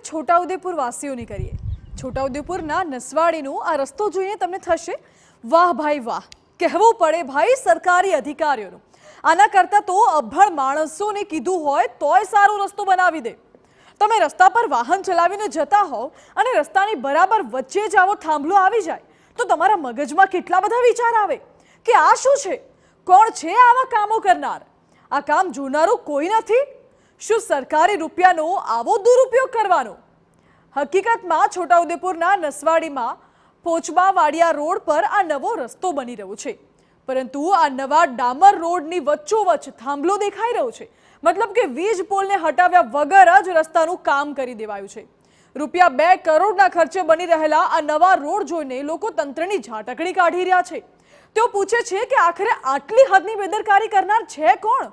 છોટાઉદેપુર વાસીઓની કરીએ। છોટાઉદેપુરના નસવાડીનો આ રસ્તો જોઈને તમને થશે વાહ ભાઈ વાહ, કહેવું પડે ભાઈ સરકારી અધિકારીઓનું। આના કરતાં તો અભણ માણસોને કીધું હોય તોય સારો રસ્તો બનાવી દે। તમે રસ્તા પર વાહન ચલાવીને જતા હોવ અને રસ્તાની બરાબર વચ્ચે જ આવો થાંભલો આવી જાય તો તમારા મગજમાં કેટલા બધા વિચાર આવે કે આ શું છે, કોણ છે આવા કામો કરનાર, આ કામ જોનારો કોઈ નથી, શું સરકારી રૂપિયાનો આવો દુરુપયોગ કરવાનો? હકીકતમાં છોટાઉદેપુરના નસવાડીમાં પોચબા વાડિયા રોડ પર આ નવો રસ્તો બની રહ્યો છે, પરંતુ આ નવા ડામર રોડની વચ્ચોવચ્ચ થાંભલો દેખાઈ રહ્યો છે। મતલબ કે વીજ પોલને હટાવ્યા વગર જ રસ્તાનું કામ કરી દેવાયું છે। રૂપિયા 2 કરોડના ખર્ચે બની રહેલા આ નવા રોડ જોઈને લોકો તંત્રની ઝાટકડી કાઢી રહ્યા છે। તેઓ પૂછે છે કે આખરે આટલી હદની બેદરકારી કરનાર છે કોણ?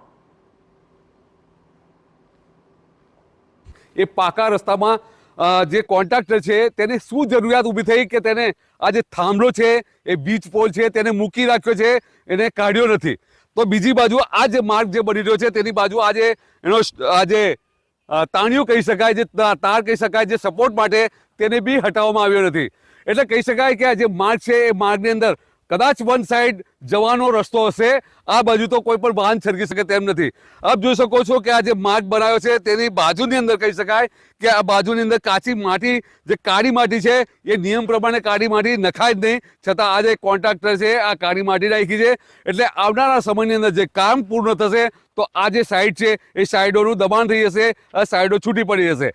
એ પાકા રસ્તામાં જે કોન્ટ્રાક્ટર છે તેને શું જરૂરિયાત ઊભી થઈ કે તેને આ જે થાંભલો છે એ વીજ પોલ છે તેને મૂકી રાખ્યો છે, એને કાઢ્યો નથી। તો બીજી બાજુ આ જે માર્ગ જે બની રહ્યો છે તેની બાજુ આજે એનો આજે તાણિયો કહી શકાય, જે તાર કહી શકાય, જે સપોર્ટ માટે તેને બી હટાવવામાં આવ્યો નથી। એટલે કહી શકાય કે આ જે માર્ગ છે એ માર્ગની અંદર કદાચ વન સાઈડ જવાનો રસ્તો હશે, આ બાજુ તો કોઈ પણ વાહન સરકી શકે તેમ નથી। આપ જોઈ શકો છો કે આ જે માર્ગ બનાવ્યો છે તેની બાજુની અંદર કહી શકાય કે આ બાજુની અંદર કાચી માટી, જે કાળી માટી છે એ નિયમ પ્રમાણે કાળી માટી નખાય જ નહીં, છતાં આ જે કોન્ટ્રાક્ટર છે આ કાળી માટી નાખી છે। એટલે આવનારા સમયની અંદર જે કામ પૂર્ણ થશે તો આ જે સાઈડ છે એ સાઈડોનું દબાણ થઈ જશે, આ સાઈડો છૂટી પડી જશે।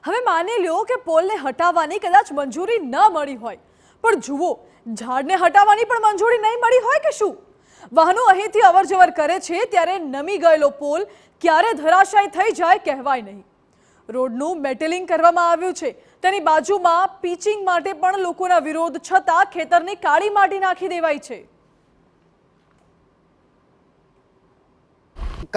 હવે માની લ્યો કે પોલને હટાવવાની કદાચ મંજૂરી ન મળી હોય, પણ જુઓ ઝાડને હટાવવાની પણ મંજૂરી નહીં મળી હોય કે શું? વાહનો અહીંથી અવરજવર કરે છે ત્યારે નમી ગયેલો પોલ ક્યારે ધરાશાયી થઈ જાય કહેવાય નહીં। રોડનું મેટલિંગ કરવામાં આવ્યું છે, તેની બાજુમાં પીચિંગ માટે પણ લોકોના વિરોધ છતાં ખેતરની કાળી માટી નાખી દેવાઈ છે।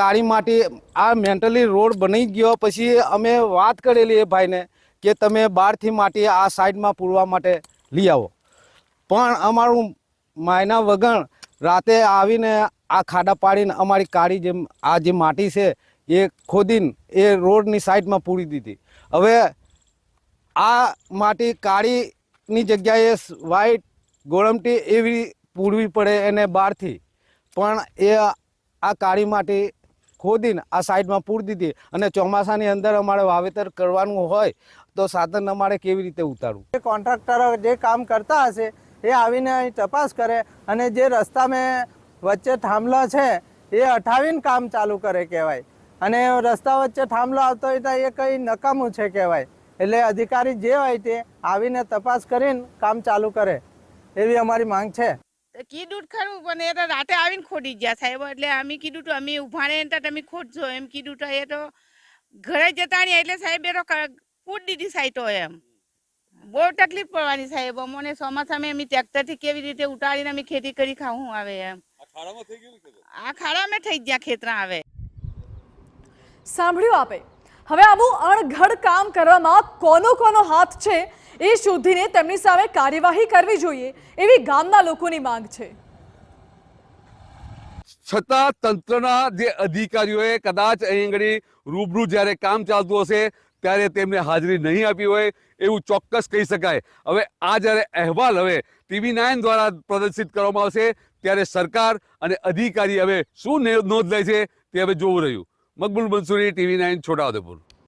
કાળી માટી આ મેન્ટલી રોડ બની ગયો પછી અમે વાત કરેલી એ ભાઈને કે તમે બહારથી માટી આ સાઈડમાં પૂરવા માટે લઈ આવો, પણ અમારું માયના વગર રાતે આવીને આ ખાડા પાડીને અમારી કાળી જે આ જે માટી છે એ ખોદીને એ રોડની સાઈડમાં પૂરી દીધી। હવે આ માટી કાળીની જગ્યાએ વ્હાઈટ ગોળમટી એવી પૂરવી પડે એને બહારથી, પણ એ આ કાળી માટી ખોદીને આ સાઈડમાં પૂરી દીધી। અને ચોમાસાની અંદર અમારે વાવેતર કરવાનું હોય તો સાધન અમારે કેવી રીતે ઉતારવું? કોન્ટ્રાક્ટરો જે કામ કરતા હશે એ આવીને અહીં તપાસ કરે અને જે રસ્તામાં વચ્ચે થાંભલો છે એ હટાવીને કામ ચાલુ કરે કહેવાય, અને રસ્તા વચ્ચે થાંભલો આવતો હોય તો એ કંઈ નકામું છે કહેવાય। એટલે અધિકારી જે હોય તે આવીને તપાસ કરીને કામ ચાલુ કરે એવી અમારી માંગ છે। કીધું ખરું પણ એ તો રાતે આવીને ખોટી ગયા સાહેબ, એટલે અમે કીધું તો અમે ઉભા રહે તો તમે ખોટજો એમ કીધું તો એ તો ઘરે જતા નહીં, એટલે સાહેબ એ તો ફૂટ દીધી સાઈટો એમ બહુ તકલીફ પડવાની સાહેબ અમને ચોમાસામાં અમે ટ્રેક્ટરથી કેવી રીતે ઉતારીને અમે ખેતી કરી ખાવું આવે એમ આ ખાડામાં થઈ ગયા ખેતરા આવે। સાંભળ્યું આપે? હવે આવું અણઘડ કામ કરવામાં કોનો હાથ છે એ શોધીને તેમની સામે કાર્યવાહી કરવી જોઈએ એવી ગામના લોકોની માંગ છે। છતાં તંત્રના જે અધિકારીઓએ કદાચ અહીં આગળ રૂબરૂ જ્યારે કામ ચાલતું હશે ત્યારે તેમને હાજરી નહીં આપી હોય એવું ચોક્કસ કહી શકાય। હવે આ જ્યારે અહેવાલ હવે TV9 દ્વારા પ્રદર્શિત કરવામાં આવશે ત્યારે સરકાર અને અધિકારી હવે શું નોંધ લે છે તે હવે જોવું રહ્યું। મકબૂલ મંસૂરી, TV9 છોટાઉદેપુર।